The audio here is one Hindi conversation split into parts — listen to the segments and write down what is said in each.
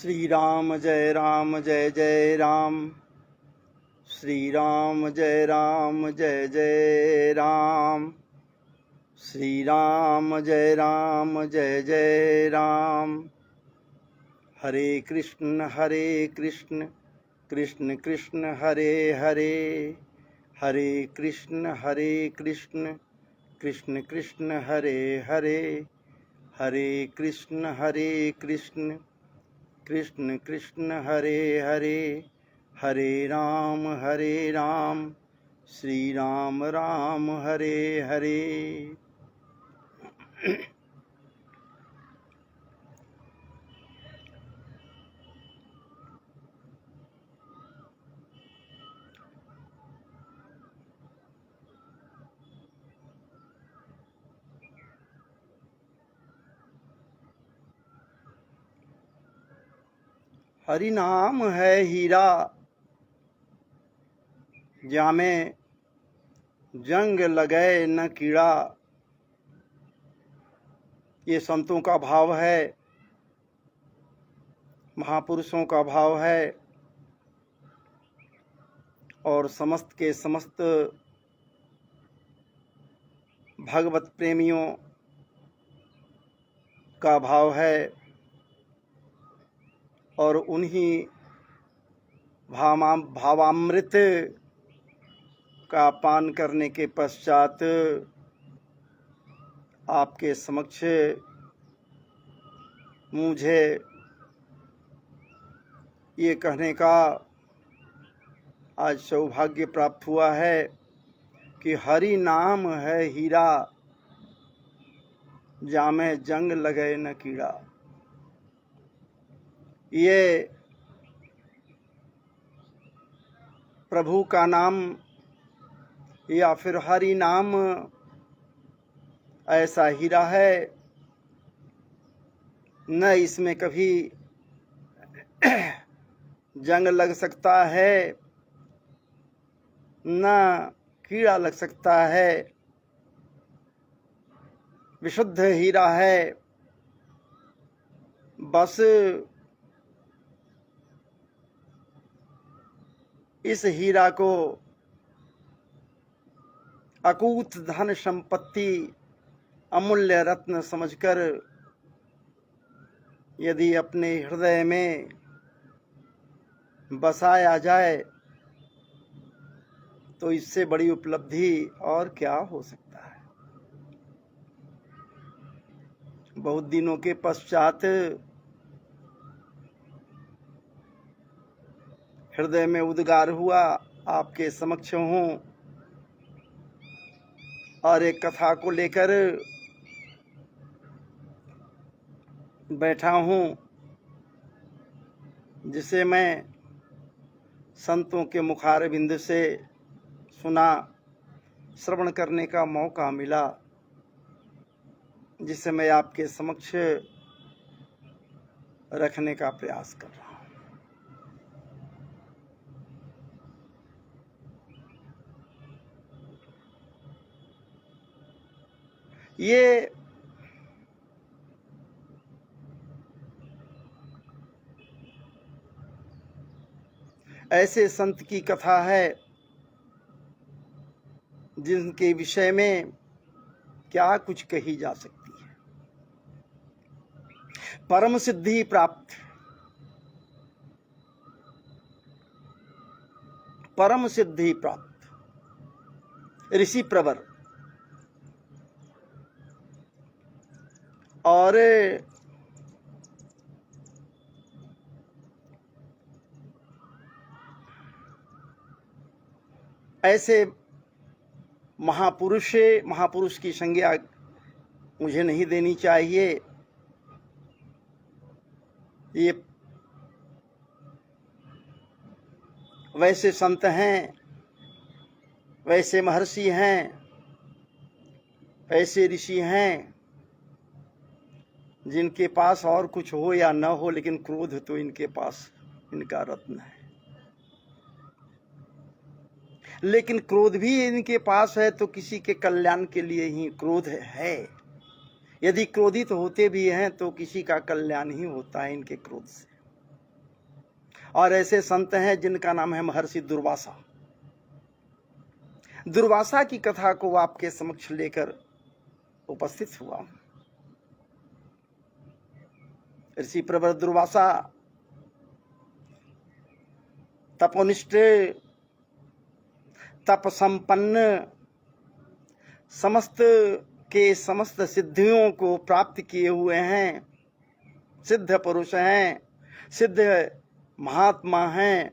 श्री राम जय जय राम। श्री राम जय जय राम। श्री राम जय जय राम। हरे कृष्ण कृष्ण कृष्ण हरे हरे, हरे कृष्ण कृष्ण कृष्ण हरे हरे, हरे कृष्ण कृष्ण कृष्ण हरे हरे, हरे राम श्री राम राम हरे हरे। हरि नाम है हीरा, जामे जंग लगे न कीड़ा। ये संतों का भाव है, महापुरुषों का भाव है और समस्त के समस्त भगवत प्रेमियों का भाव है। और उन्हीं भावामृत का पान करने के पश्चात आपके समक्ष मुझे ये कहने का आज सौभाग्य प्राप्त हुआ है कि हरि नाम है हीरा, जामे जंग लगे न कीड़ा। ये प्रभु का नाम या फिर हरि नाम ऐसा हीरा है, न इसमें कभी जंग लग सकता है न कीड़ा लग सकता है। विशुद्ध हीरा है। बस इस हीरा को अकूत धन संपत्ति, अमूल्य रत्न समझकर यदि अपने हृदय में बसाया जाए तो इससे बड़ी उपलब्धि और क्या हो सकता है। बहुत दिनों के पश्चात हृदय में उद्गार हुआ, आपके समक्ष हूँ और एक कथा को लेकर बैठा हूँ जिसे मैं संतों के मुखारबिंद से सुना, श्रवण करने का मौका मिला, जिसे मैं आपके समक्ष रखने का प्रयास कर रहा हूँ। ये ऐसे संत की कथा है जिनके विषय में क्या कुछ कही जा सकती है। परम सिद्धि प्राप्त, परम सिद्धि प्राप्त ऋषि प्रवर और ऐसे महापुरुष की संज्ञा मुझे नहीं देनी चाहिए। ये वैसे संत हैं, वैसे महर्षि हैं, ऐसे ऋषि हैं जिनके पास और कुछ हो या न हो, लेकिन क्रोध तो इनके पास इनका रत्न है। लेकिन क्रोध भी इनके पास है तो किसी के कल्याण के लिए ही क्रोध है। यदि क्रोधित होते भी हैं तो किसी का कल्याण ही होता है इनके क्रोध से। और ऐसे संत हैं जिनका नाम है महर्षि दुर्वासा। दुर्वासा की कथा को आपके समक्ष लेकर उपस्थित हुआ। ऋषि प्रवर दुर्वासा तपोनिष्ठ, तप संपन्न, समस्त के समस्त सिद्धियों को प्राप्त किए हुए हैं, सिद्ध पुरुष हैं, सिद्ध महात्मा हैं।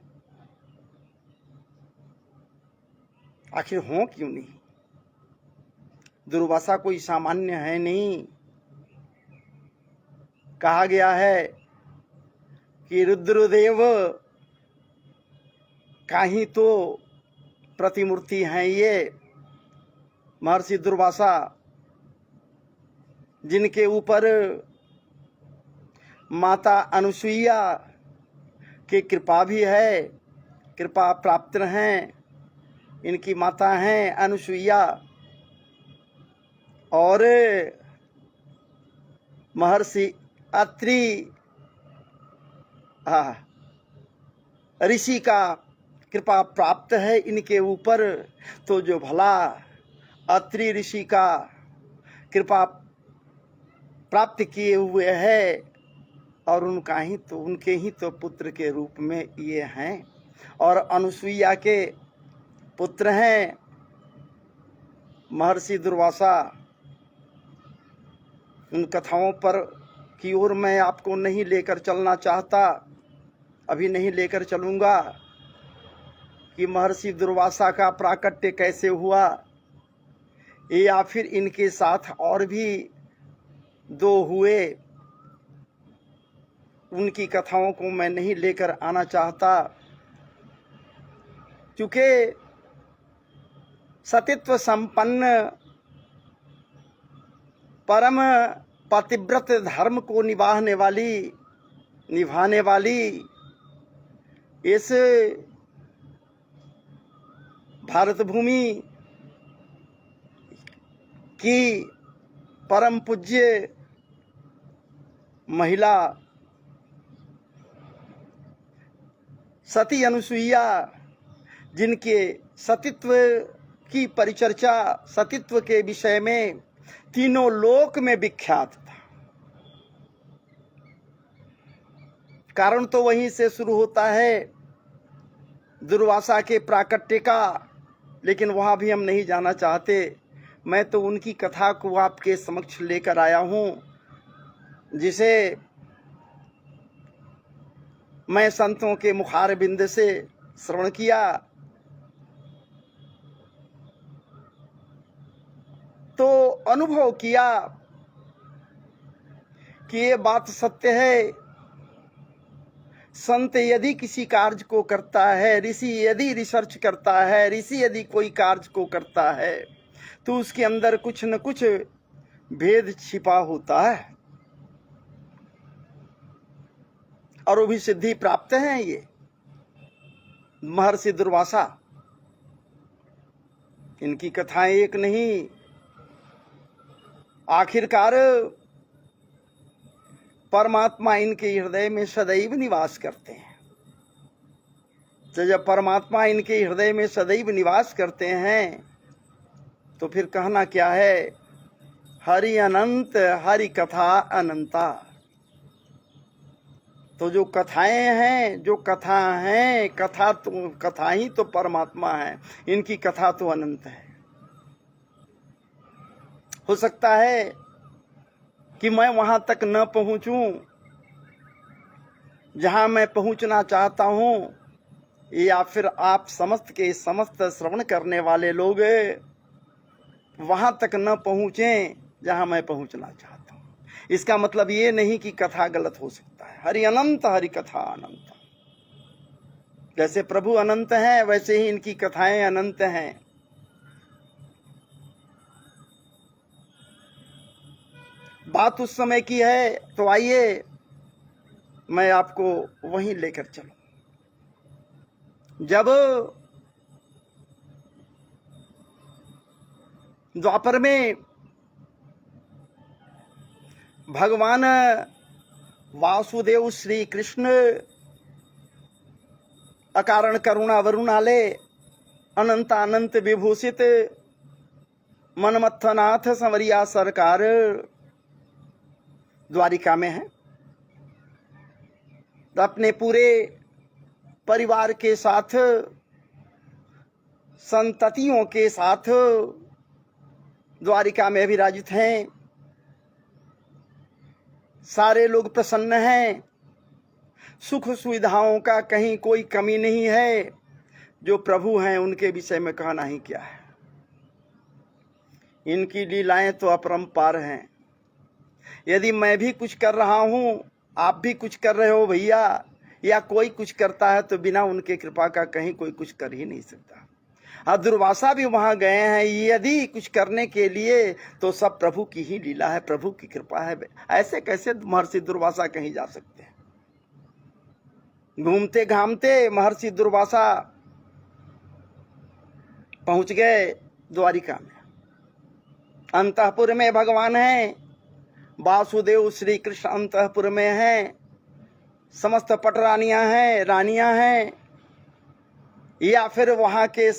आखिर हों क्यों नहीं? दुर्वासा कोई सामान्य है नहीं। कहा गया है कि रुद्रदेव का ही तो प्रतिमूर्ति हैं ये महर्षि दुर्वासा, जिनके ऊपर माता अनुसुईया की कृपा भी है, कृपा प्राप्त हैं। इनकी माता हैं अनुसुईया और महर्षि अत्रि ऋषि का कृपा प्राप्त है इनके ऊपर। तो जो भला अत्रि ऋषि का कृपा प्राप्त किए हुए है और उनके ही तो पुत्र के रूप में ये हैं और अनुसुईया के पुत्र हैं महर्षि दुर्वासा। उन कथाओं पर की ओर मैं आपको नहीं लेकर चलना चाहता, अभी नहीं लेकर चलूंगा कि महर्षि दुर्वासा का प्राकट्य कैसे हुआ, या फिर इनके साथ और भी दो हुए, उनकी कथाओं को मैं नहीं लेकर आना चाहता। क्योंकि सतित्व संपन्न परम पतिव्रत धर्म को निभाने वाली इस भारत भूमि की परम पूज्य महिला सती अनुसुईया, जिनके सतीत्व की परिचर्चा, सतीत्व के विषय में तीनों लोक में विख्यात था। कारण तो वहीं से शुरू होता है दुर्वासा के प्राकट्य का, लेकिन वहां भी हम नहीं जाना चाहते। मैं तो उनकी कथा को आपके समक्ष लेकर आया हूं, जिसे मैं संतों के मुखार बिंद से श्रवण किया तो अनुभव किया कि ये बात सत्य है। संत यदि किसी कार्य को करता है, ऋषि यदि रिसर्च करता है, ऋषि यदि कोई कार्य को करता है, तो उसके अंदर कुछ न कुछ भेद छिपा होता है और वो भी सिद्धि प्राप्त है। ये महर्षि दुर्वासा, इनकी कथाएं एक नहीं, आखिरकार परमात्मा इनके हृदय में सदैव निवास करते हैं। तो जब परमात्मा इनके हृदय में सदैव निवास करते हैं तो फिर कहना क्या है, हरि अनंत हरि कथा अनंता। तो जो कथाएं हैं, जो कथा हैं, कथा ही तो परमात्मा है, इनकी कथा तो अनंत है। हो सकता है कि मैं वहां तक न पहुंचूं जहां मैं पहुंचना चाहता हूं, या फिर आप समस्त के समस्त श्रवण करने वाले लोग वहां तक न पहुंचें जहां मैं पहुंचना चाहता हूं। इसका मतलब ये नहीं कि कथा गलत हो सकता है। हरि अनंत हरि कथा अनंत। जैसे प्रभु अनंत हैं वैसे ही इनकी कथाएं अनंत हैं। बात उस समय की है, तो आइए मैं आपको वहीं लेकर चलूं जब द्वापर में भगवान वासुदेव श्री कृष्ण अकारण करुणा वरुणाले अनंत अनंत विभूषित मनमत्थनाथ संवरिया सरकार द्वारिका में है। तो अपने पूरे परिवार के साथ, संततियों के साथ द्वारिका में विराजित हैं। सारे लोग प्रसन्न हैं। सुख सुविधाओं का कहीं कोई कमी नहीं है। जो प्रभु हैं उनके विषय में कहना ही क्या है। इनकी लीलाएं तो अपरंपार हैं। यदि मैं भी कुछ कर रहा हूं, आप भी कुछ कर रहे हो भैया, या कोई कुछ करता है, तो बिना उनके कृपा का कहीं कोई कुछ कर ही नहीं सकता। अब दुर्वासा भी वहां गए हैं यदि कुछ करने के लिए, तो सब प्रभु की ही लीला है, प्रभु की कृपा है। ऐसे कैसे महर्षि दुर्वासा कहीं जा सकते हैं। घूमते घामते महर्षि दुर्वासा पहुंच गए द्वारिका में। अंतःपुर में भगवान हैं, वासुदेव श्री कृष्ण अंतःपुर में हैं। समस्त पटरानियां हैं, रानियां हैं, या फिर वहां के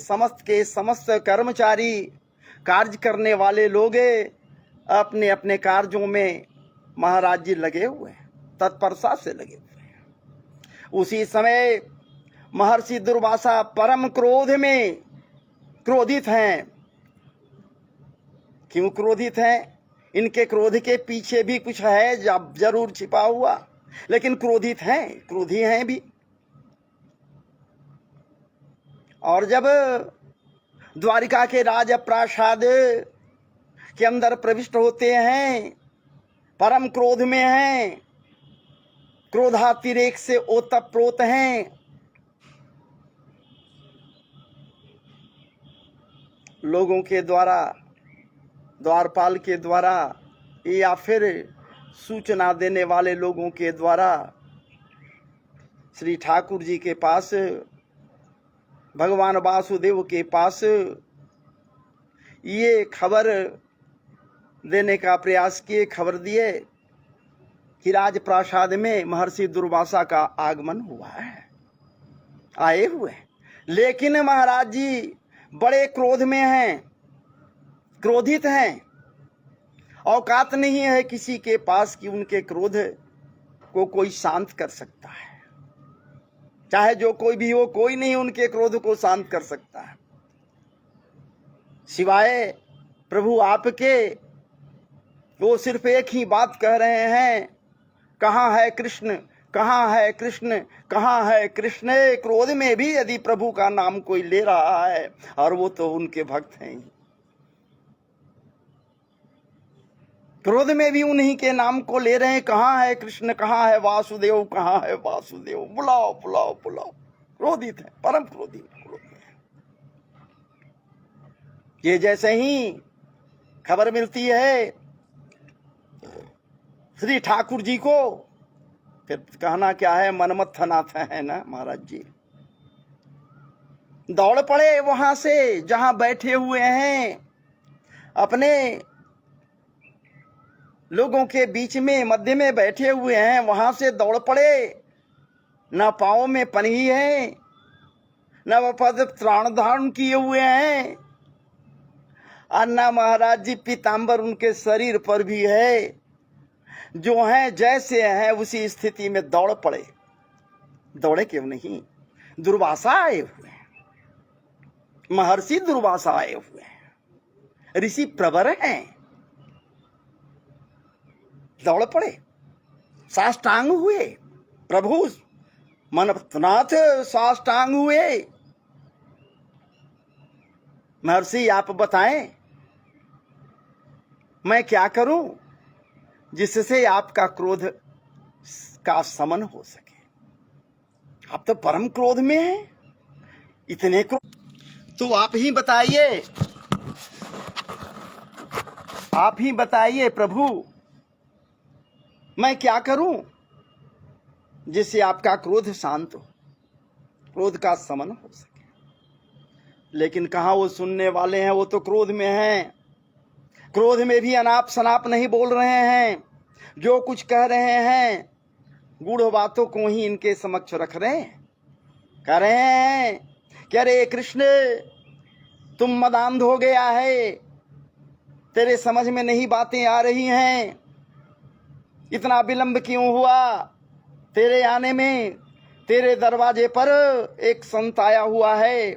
समस्त कर्मचारी, कार्य करने वाले लोग अपने अपने कार्यों में महाराज जी लगे हुए हैं, तत्परता से लगे हुए हैं। उसी समय महर्षि दुर्वासा परम क्रोधित हैं। क्यों क्रोधित हैं? इनके क्रोध के पीछे भी कुछ है जरूर छिपा हुआ, लेकिन क्रोधित हैं, क्रोधी हैं भी। और जब द्वारिका के राज प्रासाद के अंदर प्रविष्ट होते हैं, परम क्रोध में हैं, क्रोधातिरेक से ओतप्रोत हैं। लोगों के द्वारा, द्वारपाल के द्वारा, या फिर सूचना देने वाले लोगों के द्वारा श्री ठाकुर जी के पास, भगवान वासुदेव के पास ये खबर देने का प्रयास किए, खबर दिए कि राजप्रासाद में महर्षि दुर्वासा का आगमन हुआ है, आए हुए। लेकिन महाराज जी बड़े क्रोध में हैं, क्रोधित हैं। औकात नहीं है किसी के पास कि उनके क्रोध को कोई शांत कर सकता है। चाहे जो कोई भी हो, कोई नहीं उनके क्रोध को शांत कर सकता है सिवाय प्रभु आपके। वो सिर्फ एक ही बात कह रहे हैं, कहाँ है कृष्ण, कहाँ है कृष्ण, कहाँ है कृष्ण। क्रोध में भी यदि प्रभु का नाम कोई ले रहा है, और वो तो उनके भक्त हैं, क्रोध में भी उन्हीं के नाम को ले रहे हैं। कहाँ है कृष्ण, कहाँ है वासुदेव, कहाँ है वासुदेव, बुलाओ बुलाओ बुलाओ। क्रोधित है, परम क्रोधित है। ये जैसे ही खबर मिलती है श्री ठाकुर जी को, फिर कहना क्या है, मनमत्थनाथ है ना महाराज जी। दौड़ पड़े वहां से जहां बैठे हुए हैं, अपने लोगों के बीच में मध्य में बैठे हुए हैं, वहां से दौड़ पड़े। न पाँव में पन्ही है, न वह पद त्राण धारण किए हुए हैं, और न महाराज जी पीताम्बर उनके शरीर पर भी है। जो हैं जैसे हैं उसी स्थिति में दौड़ पड़े। दौड़े क्यों नहीं? दुर्वासा आए हुए हैं, महर्षि दुर्वासा आए हुए हैं, ऋषि प्रवर हैं। दौड़ पड़े, साष्टांग हुए। प्रभु मनमत्थनाथ साष्टांग हुए। महर्षि आप बताएं, मैं क्या करूं जिससे आपका क्रोध का शमन हो सके। आप तो परम क्रोध में हैं, इतने क्रोध। तो आप ही बताइए, आप ही बताइए प्रभु, मैं क्या करूं जिससे आपका क्रोध शांत हो, क्रोध का शमन हो सके। लेकिन कहां वो सुनने वाले हैं, वो तो क्रोध में हैं। क्रोध में भी अनाप शनाप नहीं बोल रहे हैं। जो कुछ कह रहे हैं गूढ़ बातों को ही इनके समक्ष रख रहे हैं। कह रहे हैं कि अरे कृष्ण, तुम मदांध हो गया है, तेरे समझ में नहीं बातें आ रही हैं, इतना विलंब क्यों हुआ तेरे आने में? तेरे दरवाजे पर एक संत आया हुआ है,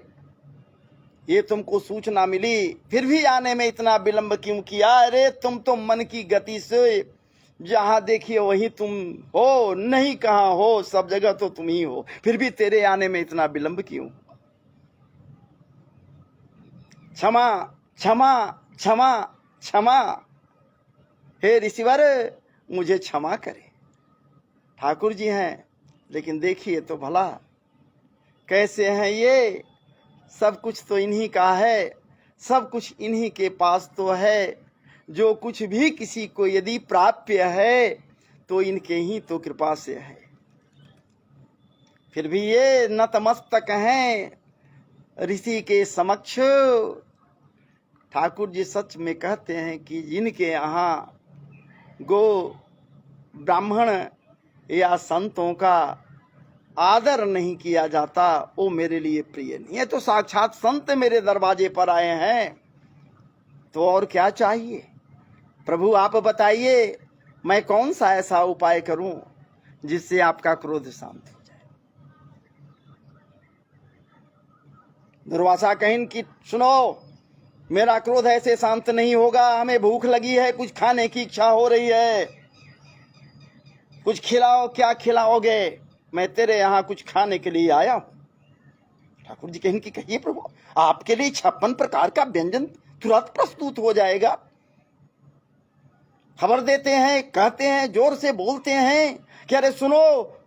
ये तुमको सूचना मिली, फिर भी आने में इतना विलंब क्यों किया? अरे तुम तो मन की गति से जहां देखिए वहीं तुम हो, नहीं कहां हो, सब जगह तो तुम ही हो, फिर भी तेरे आने में इतना विलंब क्यों? क्षमा क्षमा क्षमा क्षमा, हे ऋषिवर मुझे क्षमा करे। ठाकुर जी हैं, लेकिन देखिए तो भला कैसे हैं ये, सब कुछ तो इन्हीं का है, सब कुछ इन्हीं के पास तो है, जो कुछ भी किसी को यदि प्राप्य है तो इनके ही तो कृपा से है। फिर भी ये नतमस्तक हैं ऋषि के समक्ष। ठाकुर जी सच में कहते हैं कि जिनके यहाँ गो ब्राह्मण या संतों का आदर नहीं किया जाता, वो मेरे लिए प्रिय नहीं है। तो साक्षात संत मेरे दरवाजे पर आए हैं, तो और क्या चाहिए? प्रभु आप बताइए, मैं कौन सा ऐसा उपाय करूं जिससे आपका क्रोध शांत हो जाए? दुर्वासा कहें कि सुनो, मेरा क्रोध ऐसे शांत नहीं होगा, हमें भूख लगी है, कुछ खाने की इच्छा हो रही है, कुछ खिलाओ। क्या खिलाओगे? मैं तेरे यहाँ कुछ खाने के लिए आया हूं। ठाकुर जी कहें कि कहिए प्रभु, आपके लिए 56 प्रकार का व्यंजन तुरंत प्रस्तुत हो जाएगा। खबर देते हैं, कहते हैं, जोर से बोलते हैं कि अरे सुनो,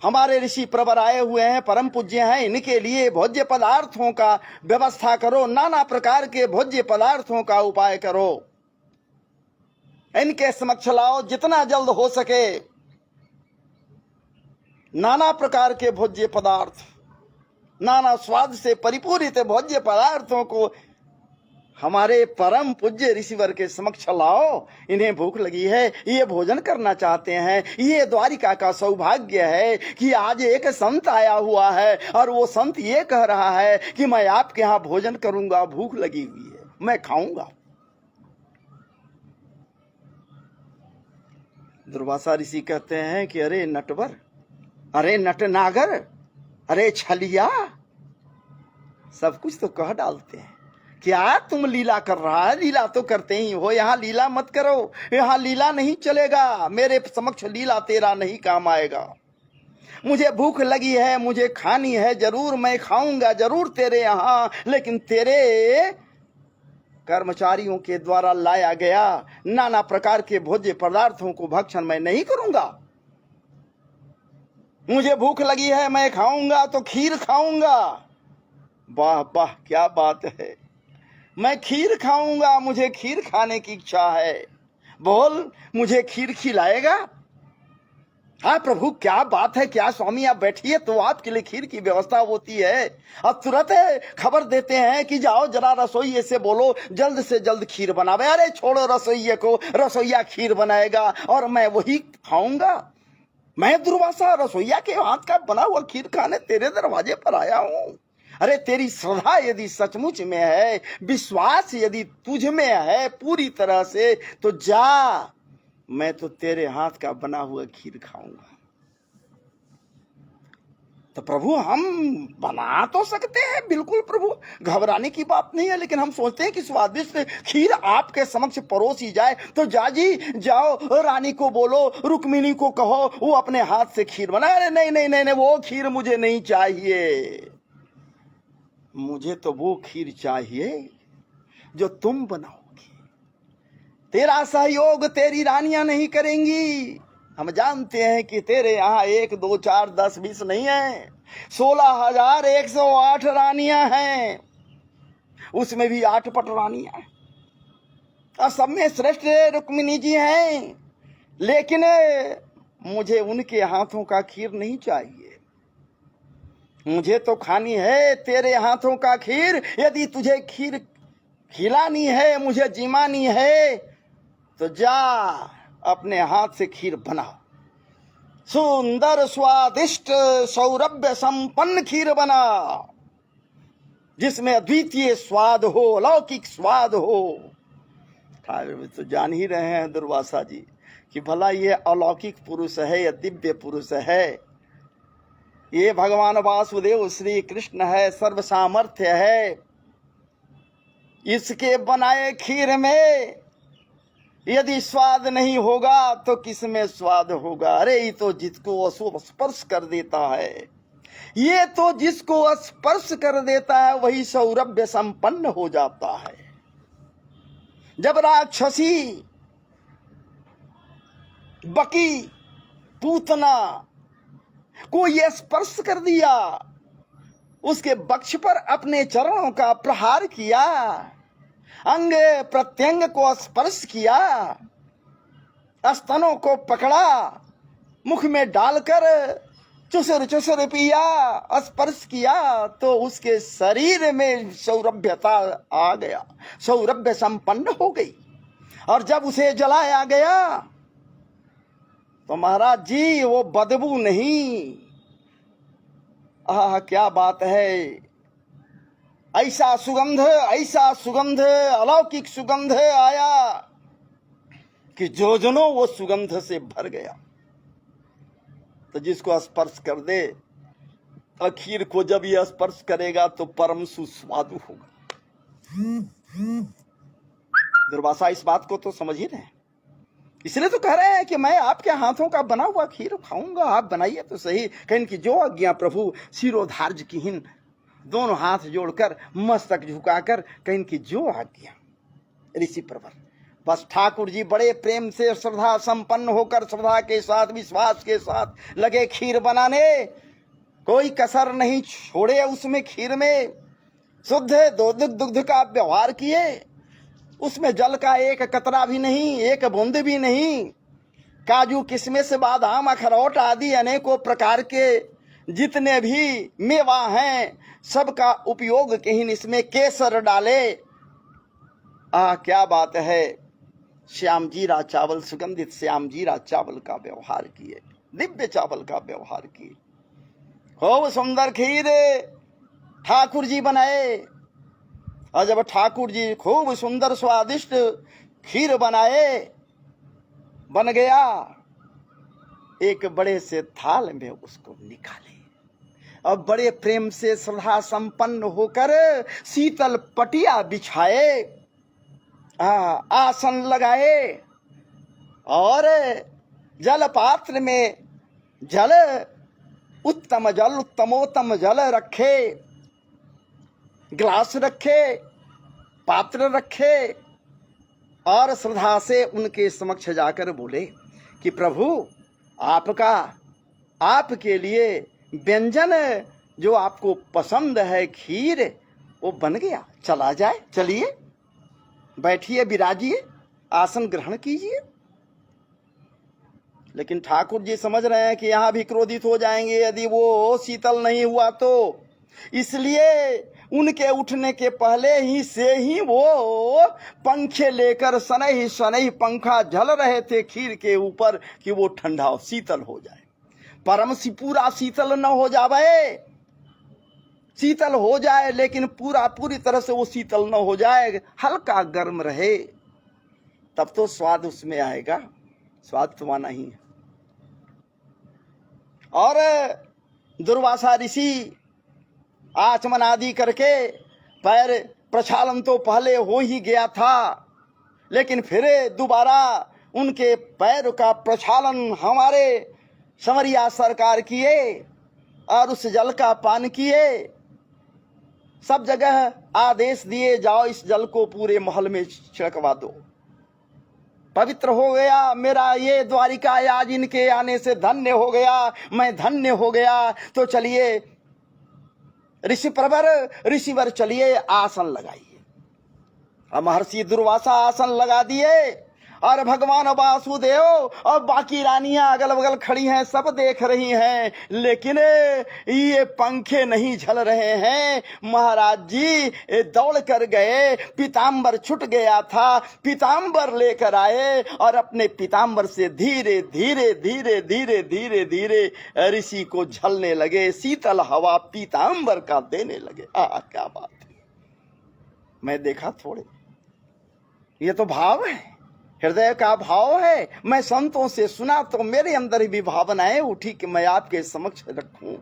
हमारे ऋषि प्रवर आए हुए हैं, परम पूज्य हैं, इनके लिए भोज्य पदार्थों का व्यवस्था करो, नाना प्रकार के भोज्य पदार्थों का उपाय करो, इनके समक्ष लाओ, जितना जल्द हो सके नाना प्रकार के भोज्य पदार्थ, नाना स्वाद से परिपूरित भोज्य पदार्थों को हमारे परम पूज्य ऋषिवर के समक्ष लाओ। इन्हें भूख लगी है, ये भोजन करना चाहते हैं। ये द्वारिका का सौभाग्य है कि आज एक संत आया हुआ है और वो संत ये कह रहा है कि मैं आपके यहाँ भोजन करूंगा, भूख लगी हुई है, मैं खाऊंगा। दुर्वासा ऋषि कहते हैं कि अरे नटवर, अरे नटनागर, अरे छलिया, सब कुछ तो कह डालते हैं। क्या तुम लीला कर रहा है? लीला तो करते ही हो, यहाँ लीला मत करो, यहाँ लीला नहीं चलेगा, मेरे समक्ष लीला तेरा नहीं काम आएगा। मुझे भूख लगी है, मुझे खानी है, जरूर मैं खाऊंगा, जरूर तेरे यहाँ, लेकिन तेरे कर्मचारियों के द्वारा लाया गया नाना प्रकार के भोज्य पदार्थों को भक्षण मैं नहीं करूंगा। मुझे भूख लगी है, मैं खाऊंगा तो खीर खाऊंगा। वाह वाह, क्या बात है, मैं खीर खाऊंगा, मुझे खीर खाने की इच्छा है। बोल, मुझे खीर खिलाएगा? हाँ प्रभु, क्या बात है, क्या स्वामी आप बैठिए, तो आपके लिए खीर की व्यवस्था होती है। अब तुरंत खबर देते हैं कि जाओ जरा रसोइये से बोलो जल्द से जल्द खीर बनावे। अरे छोड़ो रसोइये को, रसोइया खीर बनाएगा और मैं वही खाऊंगा। मैं दुर्वासा रसोइया के हाथ का बना हुआ खीर खाने तेरे दरवाजे पर आया हूं। अरे तेरी श्रद्धा यदि सचमुच में है, विश्वास यदि तुझ में है पूरी तरह से, तो जा, मैं तो तेरे हाथ का बना हुआ खीर खाऊंगा। तो प्रभु हम बना तो सकते हैं, बिल्कुल प्रभु, घबराने की बात नहीं है, लेकिन हम सोचते हैं कि स्वादिष्ट खीर आपके समक्ष परोसी जाए तो जाजी जाओ, रानी को बोलो, रुक्मिणी को कहो, वो अपने हाथ से खीर बनाए। अरे नहीं नहीं नहीं नहीं, वो खीर मुझे नहीं चाहिए, मुझे तो वो खीर चाहिए जो तुम बनाओगी। तेरा सहयोग तेरी रानियां नहीं करेंगी। हम जानते हैं कि तेरे यहाँ 1 2 4 10 20 नहीं है, 16,108 रानियां हैं, उसमें भी 8 पट रानियां, और सब में श्रेष्ठ रुक्मिणी जी हैं। लेकिन मुझे उनके हाथों का खीर नहीं चाहिए, मुझे तो खानी है तेरे हाथों का खीर। यदि तुझे खीर खिलानी है, मुझे जिमानी है, तो जा अपने हाथ से खीर बनाओ। सुंदर स्वादिष्ट सौरभ्य संपन्न खीर बना, जिसमें अद्वितीय स्वाद हो, अलौकिक स्वाद हो। ठाकुर तो जान ही रहे हैं दुर्वासा जी कि भला ये अलौकिक पुरुष है, ये दिव्य पुरुष है, ये भगवान वासुदेव श्री कृष्ण है, सर्व सामर्थ्य है। इसके बनाए खीर में यदि स्वाद नहीं होगा तो किस में स्वाद होगा? अरे ये तो जिसको स्पर्श कर देता है, ये तो जिसको स्पर्श कर देता है वही सौरभ्य संपन्न हो जाता है। जब राक्षसी बकी पूतना को ये स्पर्श कर दिया, उसके वक्ष पर अपने चरणों का प्रहार किया, अंग प्रत्यंग को स्पर्श किया, स्तनों को पकड़ा, मुख में डालकर चुसर चुसर पिया, स्पर्श किया, तो उसके शरीर में सौरभ्यता आ गया, सौरभ्य संपन्न हो गई। और जब उसे जलाया गया तो महाराज जी वो बदबू नहीं, आह क्या बात है, ऐसा सुगंध अलौकिक सुगंध आया कि जो जनो वो सुगंध से भर गया। तो जिसको स्पर्श कर दे, खीर को जब ये स्पर्श करेगा तो परम सुस्वादु होगा। दुर्वासा इस बात को तो समझ ही रहे, इसलिए तो कह रहे हैं कि मैं आपके हाथों का बना हुआ खीर खाऊंगा, आप बनाइए तो सही। कहीं की जो आज्ञा प्रभु, शिरोधार्य कीन, दोनों हाथ जोड़कर मस्तक झुकाकर कहीं की जो आज्ञा। ऋषि प्रवर बस ठाकुर जी बड़े प्रेम से श्रद्धा संपन्न होकर, श्रद्धा के साथ, विश्वास के साथ लगे खीर बनाने, कोई कसर नहीं छोड़े उसमें। खीर में शुद्ध दुग्ध का व्यवहार किए, उसमें जल का एक कतरा भी नहीं, एक बूंद भी नहीं। काजू किशमिश बादाम अखरोट आदि अनेकों प्रकार के जितने भी मेवा हैं सबका उपयोग कहीं इसमें केसर डाले। क्या बात है, श्याम जीरा चावल, सुगंधित श्याम जीरा चावल का व्यवहार किए, दिव्य चावल का व्यवहार किए। खूब सुंदर खीर ठाकुर जी बनाए। और जब ठाकुर जी खूब सुंदर स्वादिष्ट खीर बनाए, बन गया, एक बड़े से थाल में उसको निकाले और बड़े प्रेम से श्रद्धा संपन्न होकर शीतल पटिया बिछाए, आसन लगाए और जल पात्र में जल, उत्तमोत्तम जल रखे, गिलास रखे, पात्र रखे और श्रद्धा से उनके समक्ष जाकर बोले कि प्रभु आपके लिए व्यंजन जो आपको पसंद है खीर वो बन गया, चला जाए, चलिए बैठिए, विराजिए, आसन ग्रहण कीजिए। लेकिन ठाकुर जी समझ रहे हैं कि यहाँ भी क्रोधित हो जाएंगे यदि वो शीतल नहीं हुआ तो, इसलिए उनके उठने के पहले ही से ही वो पंखे लेकर शनैः शनैः पंखा झल रहे थे खीर के ऊपर कि वो ठंडा शीतल हो जाए। परम सी पूरा शीतल न हो जाए, शीतल हो जाए लेकिन पूरी तरह से वो शीतल न हो जाए, हल्का गर्म रहे, तब तो स्वाद उसमें आएगा, स्वाद तो आना ही है। और दुर्वासा ऋषि आचमन आदि करके पैर प्रक्षालन तो पहले हो ही गया था, लेकिन फिर दोबारा उनके पैर का प्रक्षालन हमारे संवरिया सरकार किए और उस जल का पान किए। सब जगह आदेश दिए, जाओ इस जल को पूरे महल में छिड़कवा दो, पवित्र हो गया मेरा ये द्वारिका, आज इनके आने से धन्य हो गया, मैं धन्य हो गया। तो चलिए ऋषिवर चलिए आसन लगाइए। महर्षि दुर्वासा आसन लगा दिए और भगवान वासुदेव और बाकी रानियां अगल बगल खड़ी हैं, सब देख रही हैं, लेकिन ये पंखे नहीं झल रहे हैं। महाराज जी दौड़ कर गए, पीताम्बर छूट गया था, पीताम्बर लेकर आए और अपने पीताम्बर से धीरे धीरे धीरे धीरे धीरे धीरे ऋषि को झलने लगे, शीतल हवा पीताम्बर का देने लगे। क्या बात है। मैं देखा थोड़े, ये तो भाव है, हृदय का भाव है। मैं संतों से सुना तो मेरे अंदर भी भावनाएं उठी कि मैं आपके समक्ष रखूं,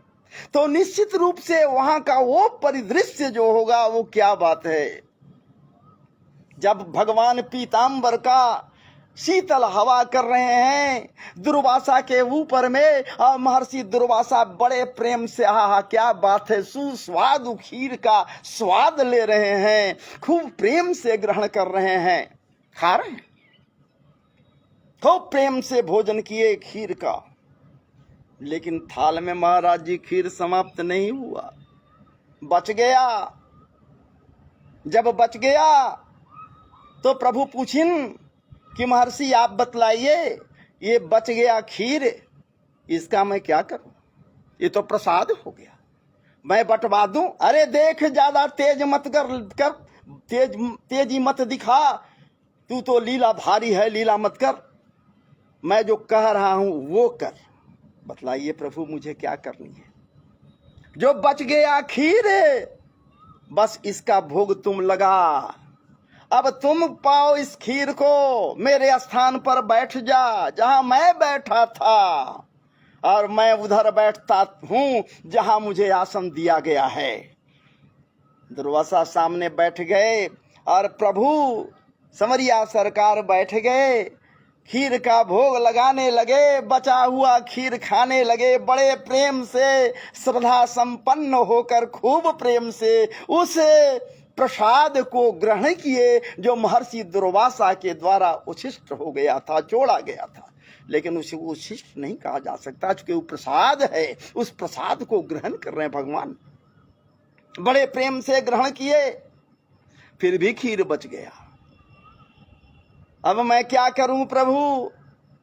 तो निश्चित रूप से वहां का वो परिदृश्य जो होगा वो क्या बात है। जब भगवान पीताम्बर का शीतल हवा कर रहे हैं दुर्वासा के ऊपर में, और महर्षि दुर्वासा बड़े प्रेम से, क्या बात है, सुस्वाद खीर का स्वाद ले रहे हैं, खूब प्रेम से ग्रहण कर रहे हैं, खा रहे हैं, खूब प्रेम से भोजन किए खीर का। लेकिन थाल में महाराज जी खीर समाप्त नहीं हुआ, बच गया। जब बच गया तो प्रभु पूछिन कि महर्षि आप बतलाइए, ये बच गया खीर, इसका मैं क्या करूं? ये तो प्रसाद हो गया, मैं बंटवा दूं? अरे देख, ज्यादा तेज मत कर, तेजी मत दिखा, तू तो लीला भारी है, लीला मत कर, मैं जो कह रहा हूं वो कर। बतलाइए प्रभु मुझे क्या करनी है? जो बच गया खीर, बस इसका भोग तुम लगा, अब तुम पाओ इस खीर को, मेरे स्थान पर बैठ जा जहां मैं बैठा था, और मैं उधर बैठता हूं जहां मुझे आसन दिया गया है। दुर्वासा सामने बैठ गए और प्रभु संवरिया सरकार बैठ गए, खीर का भोग लगाने लगे, बचा हुआ खीर खाने लगे, बड़े प्रेम से, श्रद्धा संपन्न होकर खूब प्रेम से उस प्रसाद को ग्रहण किए जो महर्षि दुर्वासा के द्वारा उच्छिष्ट हो गया था, छोड़ा गया था। लेकिन उसे उच्छिष्ट नहीं कहा जा सकता, क्योंकि वो प्रसाद है, उस प्रसाद को ग्रहण कर रहे हैं भगवान, बड़े प्रेम से ग्रहण किए, फिर भी खीर बच गया। अब मैं क्या करूं प्रभु?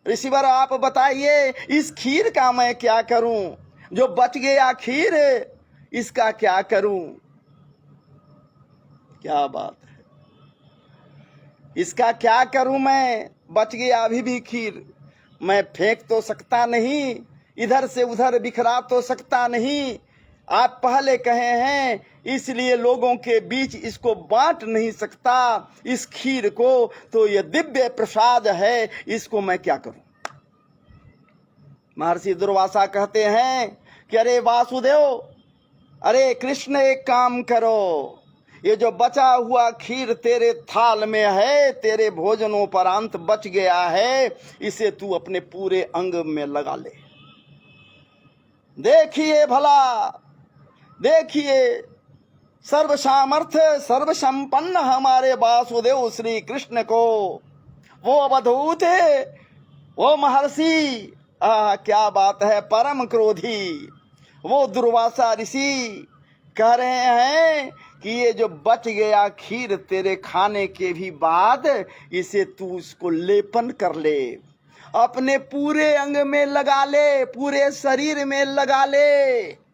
ऋषिवर आप बताइए, इस खीर का मैं क्या करूं? जो बच गया खीर, इसका क्या करूं? क्या बात है, इसका क्या करूं मैं? बच गया अभी भी खीर, मैं फेंक तो सकता नहीं, इधर से उधर बिखरा तो सकता नहीं, आप पहले कहे हैं इसलिए लोगों के बीच इसको बांट नहीं सकता इस खीर को, तो यह दिव्य प्रसाद है, इसको मैं क्या करूं? महर्षि दुर्वासा कहते हैं कि अरे वासुदेव, अरे कृष्ण, एक काम करो, ये जो बचा हुआ खीर तेरे थाल में है, तेरे भोजनोपरांत बच गया है, इसे तू अपने पूरे अंग में लगा ले। देखिए भला, देखिए, सर्व सामर्थ्य सर्व संपन्न हमारे वासुदेव श्री कृष्ण को, वो अवधूत है, वो महर्षि, क्या बात है, परम क्रोधी, वो दुर्वासा ऋषि कह रहे हैं कि ये जो बच गया खीर तेरे खाने के भी बाद, इसे तू उसको लेपन कर ले, अपने पूरे अंग में लगा ले, पूरे शरीर में लगा ले,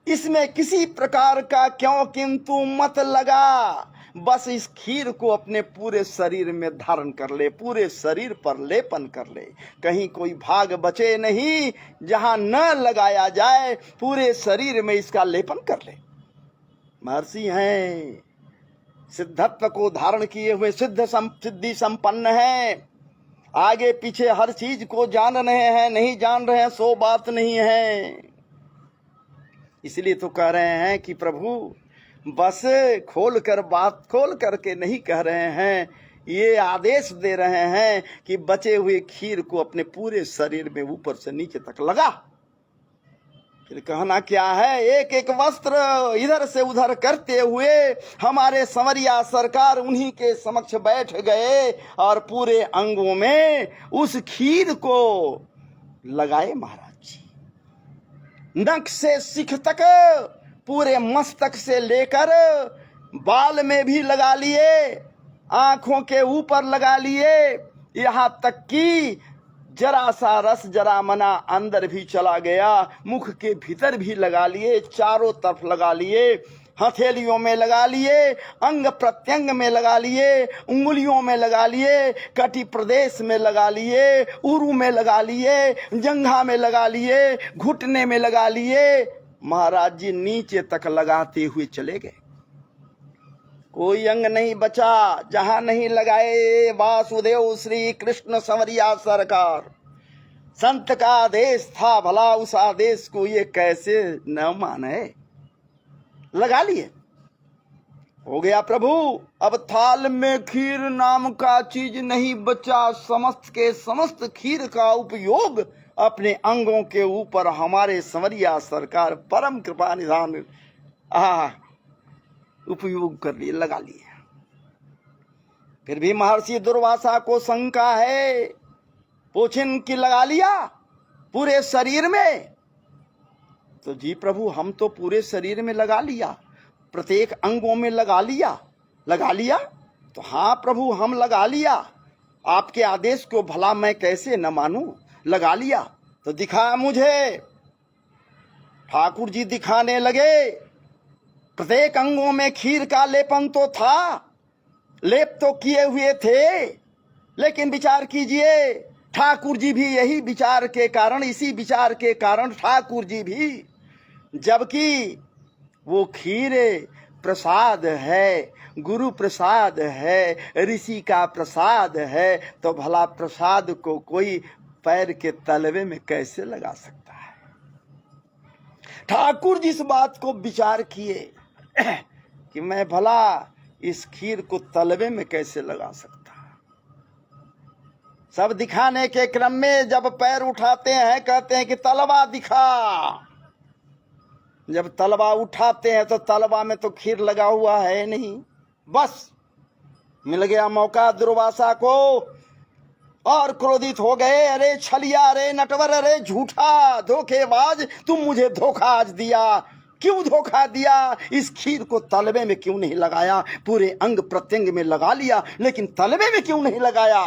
इसमें किसी प्रकार का क्यों किंतु मत लगा, बस इस खीर को अपने पूरे शरीर में धारण कर ले, पूरे शरीर पर लेपन कर ले, कहीं कोई भाग बचे नहीं जहां न लगाया जाए, पूरे शरीर में इसका लेपन कर ले। महर्षि हैं, सिद्धत्व को धारण किए हुए, सिद्धि संपन्न है, आगे पीछे हर चीज को जान रहे हैं, नहीं जान रहे हैं सो बात नहीं है। इसलिए तो कह रहे हैं कि प्रभु बस खोल कर, बात खोल करके नहीं कह रहे हैं, ये आदेश दे रहे हैं कि बचे हुए खीर को अपने पूरे शरीर में ऊपर से नीचे तक लगा। फिर कहना क्या है, एक एक वस्त्र इधर से उधर करते हुए हमारे संवरिया सरकार उन्हीं के समक्ष बैठ गए और पूरे अंगों में उस खीर को लगाए महाराज जी, नख से शिख तक, पूरे मस्तक से लेकर बाल में भी लगा लिए, आंखों के ऊपर लगा लिए, यहाँ तक कि जरा सा रस जरा मना अंदर भी चला गया, मुख के भीतर भी लगा लिए, चारों तरफ लगा लिए, हथेलियों में लगा लिए, अंग प्रत्यंग में लगा लिए, उंगलियों में लगा लिए, कटी प्रदेश में लगा लिए, उरु में लगा लिए, जंघा में लगा लिए, घुटने में लगा लिए। महाराज जी नीचे तक लगाते हुए चले गए, कोई अंग नहीं बचा जहां नहीं लगाए वासुदेव श्री कृष्ण संवरिया सरकार। संत का आदेश था, भला उस आदेश को ये कैसे न माने। लगा लिए, हो गया प्रभु। अब थाल में खीर नाम का चीज नहीं बचा, समस्त के समस्त खीर का उपयोग अपने अंगों के ऊपर हमारे संवरिया सरकार परम कृपा निधान उपयोग कर लिए, लगा लिए। फिर भी महर्षि दुर्वासा को शंका है, पोछिन की लगा लिया पूरे शरीर में? तो जी प्रभु हम तो पूरे शरीर में लगा लिया, प्रत्येक अंगों में लगा लिया। लगा लिया तो हाँ प्रभु हम लगा लिया, आपके आदेश को भला मैं कैसे न मानूं। लगा लिया तो दिखा मुझे। ठाकुर जी दिखाने लगे, प्रत्येक अंगों में खीर का लेपन तो था, लेप तो किए हुए थे, लेकिन विचार कीजिए ठाकुर जी भी यही विचार के कारण, इसी विचार के कारण ठाकुर जी भी, जबकि वो खीर प्रसाद है, गुरु प्रसाद है, ऋषि का प्रसाद है, तो भला प्रसाद को कोई पैर के तलवे में कैसे लगा सकता है। ठाकुर जी इस बात को विचार किए कि मैं भला इस खीर को तलवे में कैसे लगा सकता। सब दिखाने के क्रम में जब पैर उठाते हैं कहते हैं कि तलवा दिखा। जब तलवा उठाते हैं तो तलवा में तो खीर लगा हुआ है नहीं। बस मिल गया मौका दुर्वासा को और क्रोधित हो गए। अरे छलिया, अरे नटवर, अरे झूठा धोखेबाज, तुम मुझे धोखा आज दिया। क्यों धोखा दिया? इस खीर को तलवे में क्यों नहीं लगाया? पूरे अंग प्रत्यंग में लगा लिया, लेकिन तलवे में क्यों नहीं लगाया?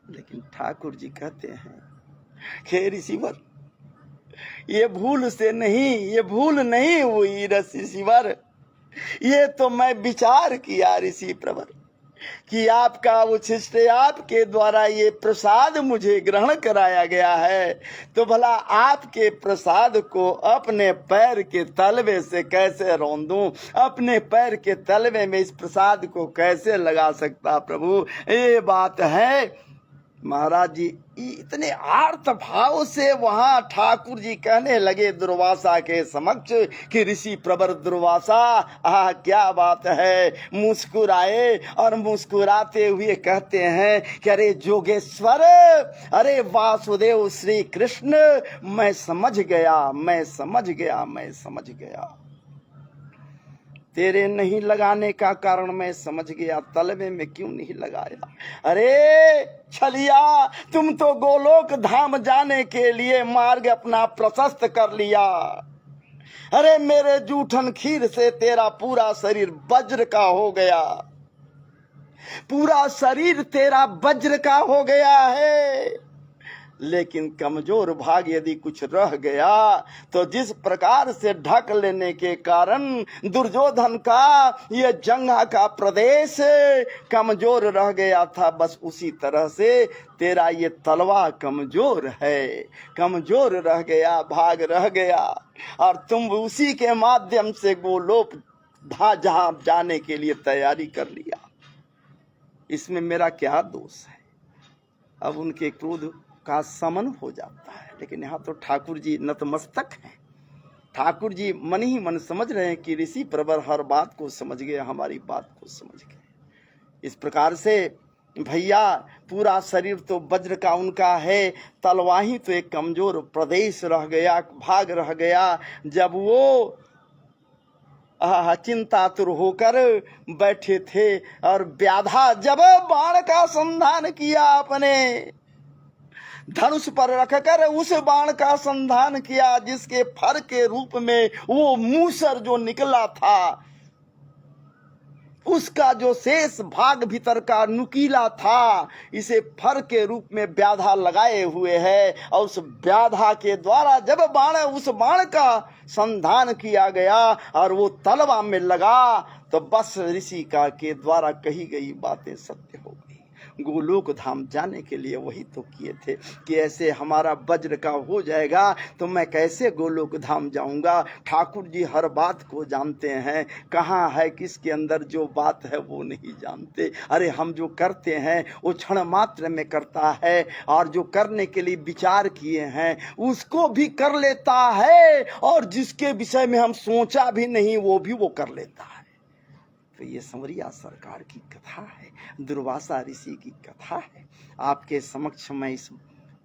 लेकिन ठाकुर जी कहते हैं, हे ऋषिवर, ये भूल से नहीं, ये भूल नहीं हुई ऋषिवर, ये तो मैं विचार किया ऋषि प्रवर कि आपका उच्छिष्ट, आपके द्वारा ये प्रसाद मुझे ग्रहण कराया गया है, तो भला आपके प्रसाद को अपने पैर के तलवे से कैसे रौंद दूं? अपने पैर के तलवे में इस प्रसाद को कैसे लगा सकता प्रभु? ये बात है। महाराज जी इतने आर्त भाव से वहां ठाकुर जी कहने लगे दुर्वासा के समक्ष कि ऋषि प्रवर दुर्वासा, क्या बात है। मुस्कुराए और मुस्कुराते हुए कहते हैं कि अरे जोगेश्वर, अरे वासुदेव श्री कृष्ण, मैं समझ गया, मैं समझ गया, मैं समझ गया। तेरे नहीं लगाने का कारण मैं समझ गया, तलवे में क्यों नहीं लगाया। अरे छलिया, तुम तो गोलोक धाम जाने के लिए मार्ग अपना प्रशस्त कर लिया। अरे मेरे जूठन खीर से तेरा पूरा शरीर वज्र का हो गया, पूरा शरीर तेरा वज्र का हो गया है। लेकिन कमजोर भाग यदि कुछ रह गया तो जिस प्रकार से ढक लेने के कारण दुर्योधन का ये जंघा का प्रदेश कमजोर रह गया था, बस उसी तरह से तेरा ये तलवा कमजोर है, कमजोर रह गया, भाग रह गया, और तुम उसी के माध्यम से गोलोक जहां जाने के लिए तैयारी कर लिया। इसमें मेरा क्या दोष है? अब उनके क्रोध का समन हो जाता है। लेकिन यहाँ तो ठाकुर जी नतमस्तक हैं। ठाकुर जी मन ही मन समझ रहे हैं कि ऋषि प्रवर हर बात को समझ गए, हमारी बात को समझ गए। इस प्रकार से भैया पूरा शरीर तो वज्र का उनका है, तलवा ही तो एक कमजोर प्रदेश रह गया, भाग रह गया। जब वो चिंतातुर होकर बैठे थे और व्याधा जब बाण का संधान किया, अपने धनुष पर रखकर उस बाण का संधान किया जिसके फर के रूप में वो मूसर जो निकला था, उसका जो शेष भाग भीतर का नुकीला था, इसे फर के रूप में व्याधा लगाए हुए है। और उस व्याधा के द्वारा जब उस बाण का संधान किया गया और वो तलवा में लगा, तो बस ऋषि का के द्वारा कही गई बातें सत्य हो गई। गोलोक धाम जाने के लिए वही तो किए थे कि ऐसे हमारा वज्र का हो जाएगा तो मैं कैसे गोलोक धाम जाऊंगा। ठाकुर जी हर बात को जानते हैं, कहाँ है किसके अंदर जो बात है वो नहीं जानते। अरे हम जो करते हैं वो क्षण मात्र में करता है, और जो करने के लिए विचार किए हैं उसको भी कर लेता है, और जिसके विषय में हम सोचा भी नहीं वो भी वो कर लेता है। तो ये संवरिया सरकार की कथा है, दुर्वासा ऋषि की कथा है। आपके समक्ष मैं इस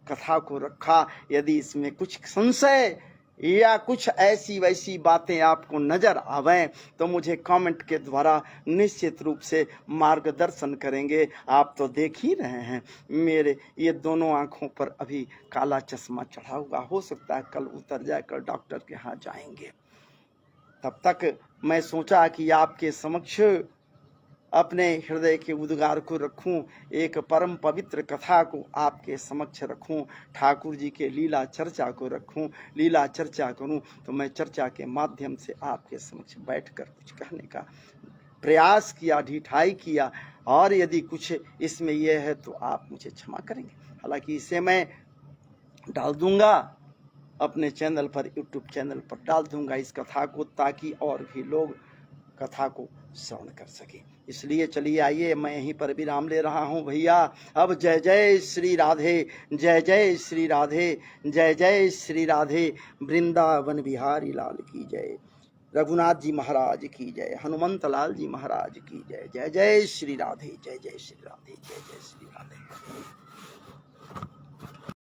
कथा को रखा। यदि इसमें कुछ संशय या कुछ ऐसी वैसी बातें आपको नजर आवें तो मुझे कमेंट के द्वारा निश्चित रूप से मार्गदर्शन करेंगे। आप तो देख ही रहे हैं मेरे ये दोनों आंखों पर अभी काला चश्मा चढ़ा हुआ, हो सकता है कल उतर जाए, कल डॉक्टर के यहाँ जाएंगे। तब तक मैं सोचा कि आपके समक्ष अपने हृदय के उद्गार को रखूं, एक परम पवित्र कथा को आपके समक्ष रखूं, ठाकुर जी के लीला चर्चा को रखूं, लीला चर्चा करूं। तो मैं चर्चा के माध्यम से आपके समक्ष बैठकर कुछ कहने का प्रयास किया, ढिठाई किया, और यदि कुछ इसमें यह है तो आप मुझे क्षमा करेंगे। हालांकि इसे मैं डाल दूंगा अपने चैनल पर, यूट्यूब चैनल पर डाल दूंगा इस कथा को, ताकि और भी लोग कथा को श्रवण कर सके। इसलिए चलिए आइए मैं यहीं पर विराम ले रहा हूं भैया। अब जय जय श्री राधे, जय जय श्री राधे, जय जय श्री राधे। वृंदावन बिहारी लाल की जय, रघुनाथ जी महाराज की जय, हनुमंत लाल जी महाराज की जय। जय जय श्री राधे, जय जय श्री राधे, जय जय श्री राधे।